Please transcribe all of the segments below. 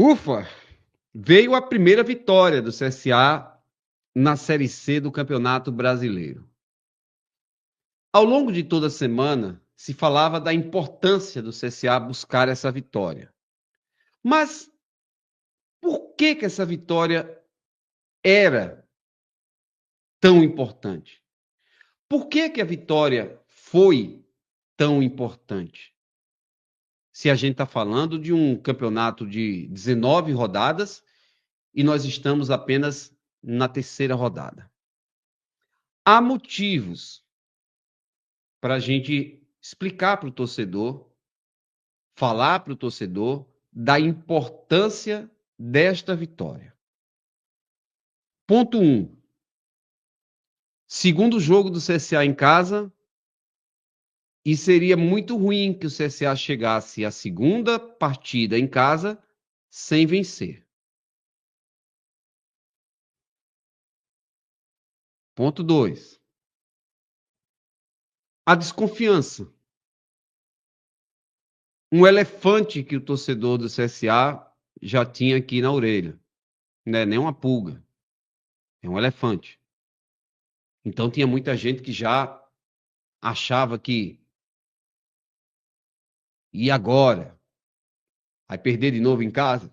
Ufa! Veio a primeira vitória do CSA na Série C do Campeonato Brasileiro. Ao longo de toda a semana, se falava da importância do CSA buscar essa vitória. Mas por que essa vitória era tão importante? Por que a vitória foi tão importante? Se a gente está falando de um campeonato de 19 rodadas e nós estamos apenas na terceira rodada. Há motivos para a gente explicar para o torcedor, falar para o torcedor da importância desta vitória. Ponto 1. Segundo jogo do CSA em casa, e seria muito ruim que o CSA chegasse à segunda partida em casa sem vencer. Ponto 2. A desconfiança. Um elefante que o torcedor do CSA já tinha aqui na orelha. Não é nem uma pulga. É um elefante. Então tinha muita gente que já achava que e agora? Vai perder de novo em casa?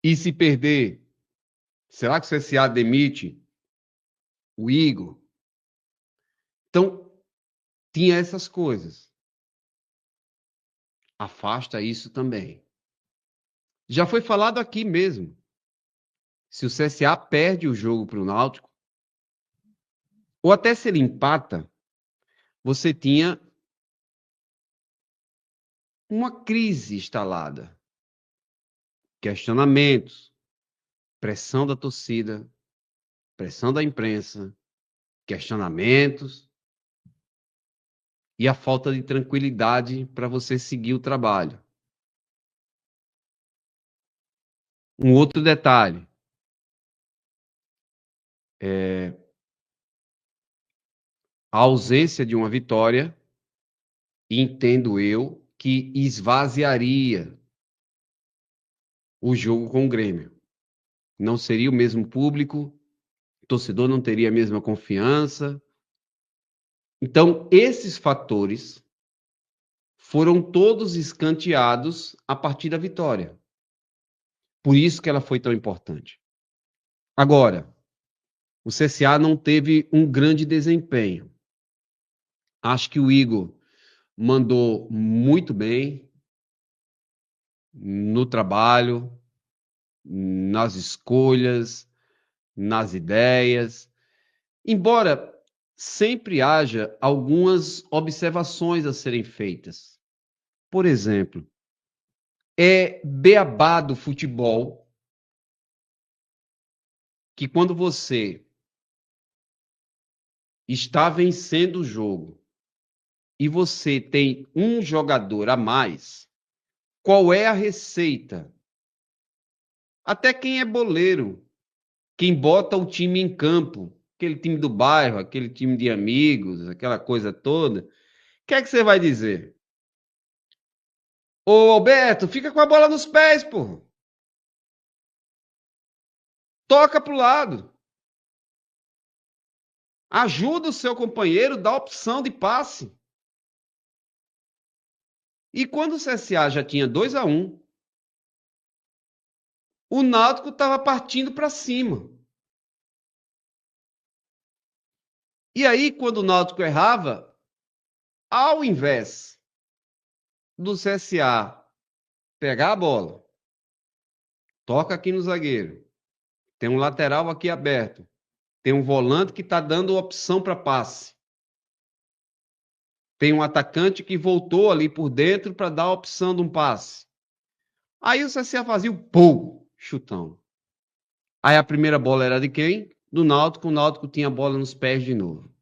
E se perder, será que o CSA demite o Igor? Então, tinha essas coisas. Afasta isso também. Já foi falado aqui mesmo. Se o CSA perde o jogo para o Náutico, ou até se ele empata, você tinha uma crise instalada. Questionamentos, pressão da torcida, pressão da imprensa, questionamentos e a falta de tranquilidade para você seguir o trabalho. Um outro detalhe, a ausência de uma vitória, entendo eu, que esvaziaria o jogo com o Grêmio. Não seria o mesmo público, o torcedor não teria a mesma confiança. Então, esses fatores foram todos escanteados a partir da vitória. Por isso que ela foi tão importante. Agora, o CSA não teve um grande desempenho. Acho que o Igor mandou muito bem no trabalho, nas escolhas, nas ideias. Embora sempre haja algumas observações a serem feitas. Por exemplo, é beabá do futebol que quando você está vencendo o jogo e você tem um jogador a mais, qual é a receita? Até quem é boleiro, quem bota o time em campo, aquele time do bairro, aquele time de amigos, aquela coisa toda, o que é que você vai dizer? Ô, Alberto, fica com a bola nos pés, pô. Toca pro lado. Ajuda o seu companheiro, dá opção de passe. E quando o CSA já tinha 2-1, o Náutico estava partindo para cima. E aí, quando o Náutico errava, ao invés do CSA pegar a bola, toca aqui no zagueiro, tem um lateral aqui aberto, tem um volante que está dando opção para passe, tem um atacante que voltou ali por dentro para dar a opção de um passe. Aí o CSA fazia o pum, chutão. Aí a primeira bola era de quem? Do Náutico. O Náutico tinha a bola nos pés de novo.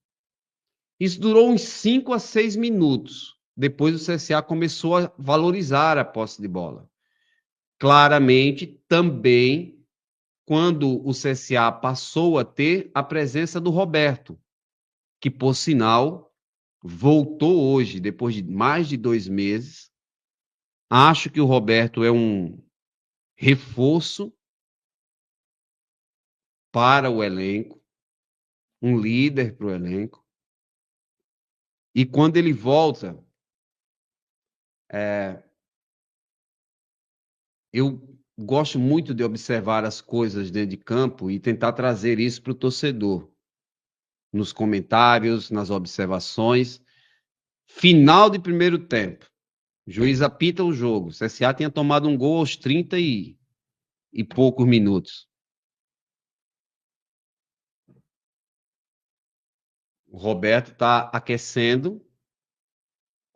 Isso durou uns 5 a 6 minutos. Depois o CSA começou a valorizar a posse de bola. Claramente, também, quando o CSA passou a ter a presença do Roberto, que, por sinal, voltou hoje, depois de mais de 2 meses. Acho que o Roberto é um reforço para o elenco, um líder para o elenco. E quando ele volta, eu gosto muito de observar as coisas dentro de campo e tentar trazer isso para o torcedor, nos comentários, nas observações. Final de primeiro tempo, o juiz apita o jogo. O CSA tinha tomado um gol aos 30 e poucos minutos. O Roberto está aquecendo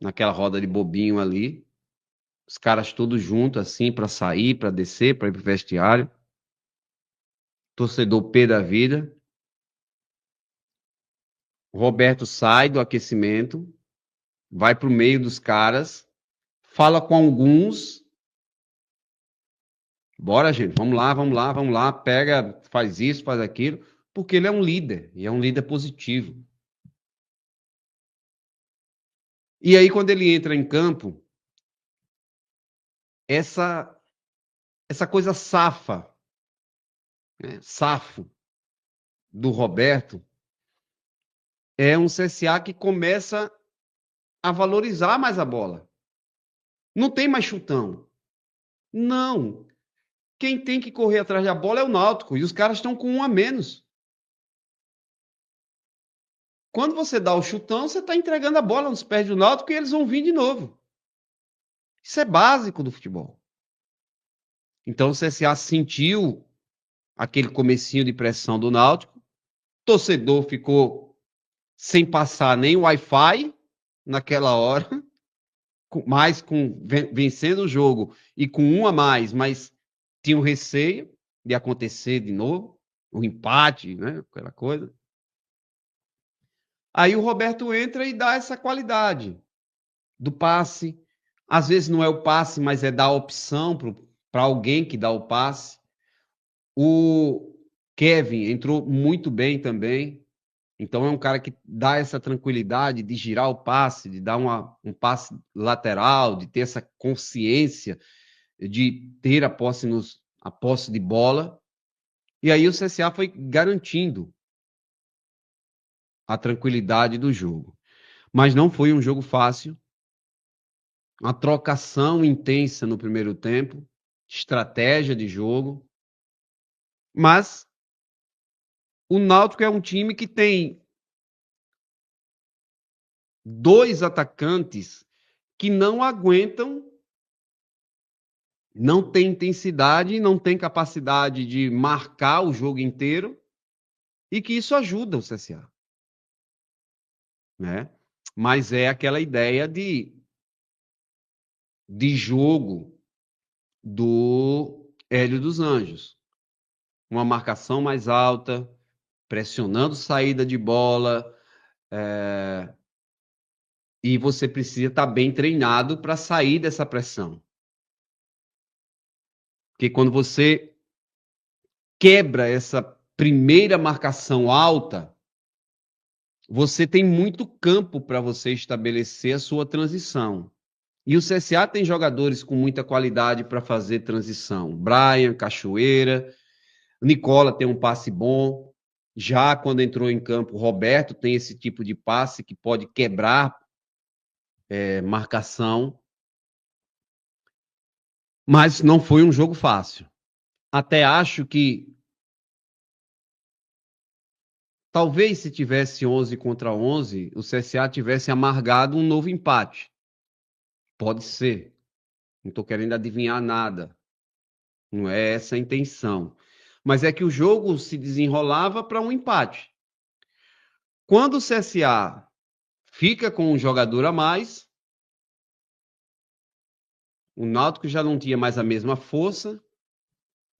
naquela roda de bobinho ali. Os caras todos juntos, assim, para sair, para descer, para ir para o vestiário. Torcedor pé da vida. O Roberto sai do aquecimento, vai para o meio dos caras, fala com alguns. Bora, gente, vamos lá, vamos lá, vamos lá. Pega, faz isso, faz aquilo. Porque ele é um líder, e é um líder positivo. E aí, quando ele entra em campo, essa coisa safa, né, safo, do Roberto, é um CSA que começa a valorizar mais a bola. Não tem mais chutão. Não. Quem tem que correr atrás da bola é o Náutico, e os caras estão com um a menos. Quando você dá o chutão, você está entregando a bola nos pés do Náutico e eles vão vir de novo. Isso é básico do futebol. Então o CSA sentiu aquele comecinho de pressão do Náutico, o torcedor ficou sem passar nem Wi-Fi naquela hora, vencendo o jogo e com um a mais, mas tinha um receio de acontecer de novo, o empate, né, aquela coisa. Aí o Roberto entra e dá essa qualidade do passe. Às vezes não é o passe, mas é dar a opção para alguém que dá o passe. O Kevin entrou muito bem também. Então é um cara que dá essa tranquilidade de girar o passe, de dar um passe lateral, de ter essa consciência de ter a posse de bola. E aí o CSA foi garantindo a tranquilidade do jogo. Mas não foi um jogo fácil. Uma trocação intensa no primeiro tempo, estratégia de jogo. Mas o Náutico é um time que tem dois atacantes que não aguentam, não tem intensidade, não tem capacidade de marcar o jogo inteiro e que isso ajuda o CSA, né? Mas é aquela ideia de jogo do Hélio dos Anjos. Uma marcação mais alta, pressionando saída de bola, e você precisa estar bem treinado para sair dessa pressão. Porque quando você quebra essa primeira marcação alta, você tem muito campo para você estabelecer a sua transição. E o CSA tem jogadores com muita qualidade para fazer transição. Brian, Cachoeira, Nicola tem um passe bom. Já quando entrou em campo, Roberto tem esse tipo de passe que pode quebrar marcação. Mas não foi um jogo fácil. Até acho que talvez se tivesse 11 contra 11, o CSA tivesse amargado um novo empate. Pode ser. Não estou querendo adivinhar nada. Não é essa a intenção. Mas é que o jogo se desenrolava para um empate. Quando o CSA fica com um jogador a mais, o Náutico já não tinha mais a mesma força,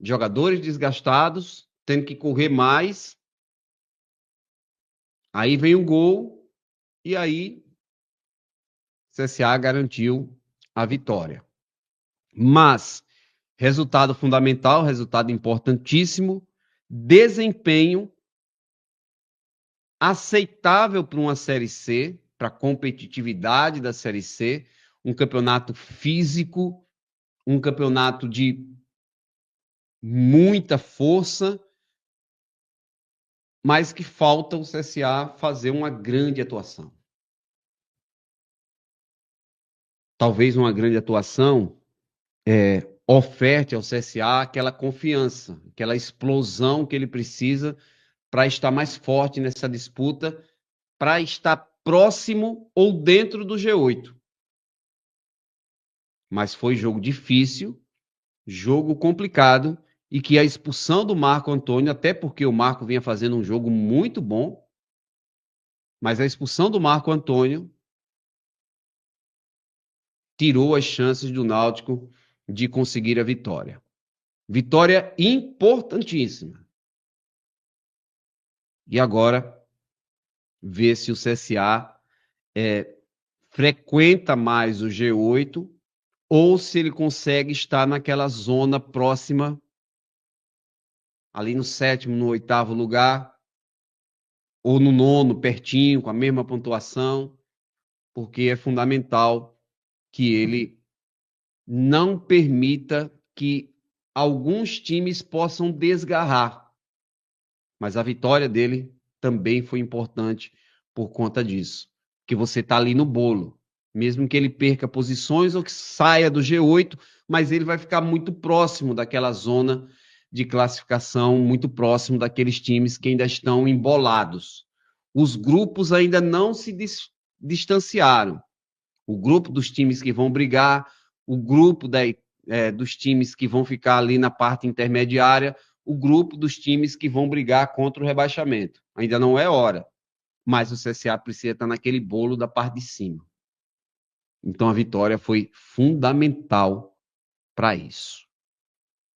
jogadores desgastados, tendo que correr mais. Aí vem o gol e aí o CSA garantiu a vitória. Mas resultado fundamental, resultado importantíssimo, desempenho aceitável para uma Série C, para a competitividade da Série C, um campeonato físico, um campeonato de muita força, mas que falta o CSA fazer uma grande atuação. Talvez uma grande atuação oferte ao CSA aquela confiança, aquela explosão que ele precisa para estar mais forte nessa disputa, para estar próximo ou dentro do G8. Mas foi jogo difícil, jogo complicado, e que a expulsão do Marco Antônio, até porque o Marco vinha fazendo um jogo muito bom, mas a expulsão do Marco Antônio tirou as chances do Náutico de conseguir a vitória. Vitória importantíssima. E agora, ver se o CSA frequenta mais o G8 ou se ele consegue estar naquela zona próxima, ali no 7º, no 8º lugar, ou no 9º, pertinho, com a mesma pontuação, porque é fundamental que ele não permita que alguns times possam desgarrar. Mas a vitória dele também foi importante por conta disso. Que você está ali no bolo. Mesmo que ele perca posições ou que saia do G8, mas ele vai ficar muito próximo daquela zona de classificação, muito próximo daqueles times que ainda estão embolados. Os grupos ainda não se distanciaram. O grupo dos times que vão brigar, o grupo dos times que vão ficar ali na parte intermediária, o grupo dos times que vão brigar contra o rebaixamento. Ainda não é hora, mas o CSA precisa estar naquele bolo da parte de cima. Então a vitória foi fundamental para isso.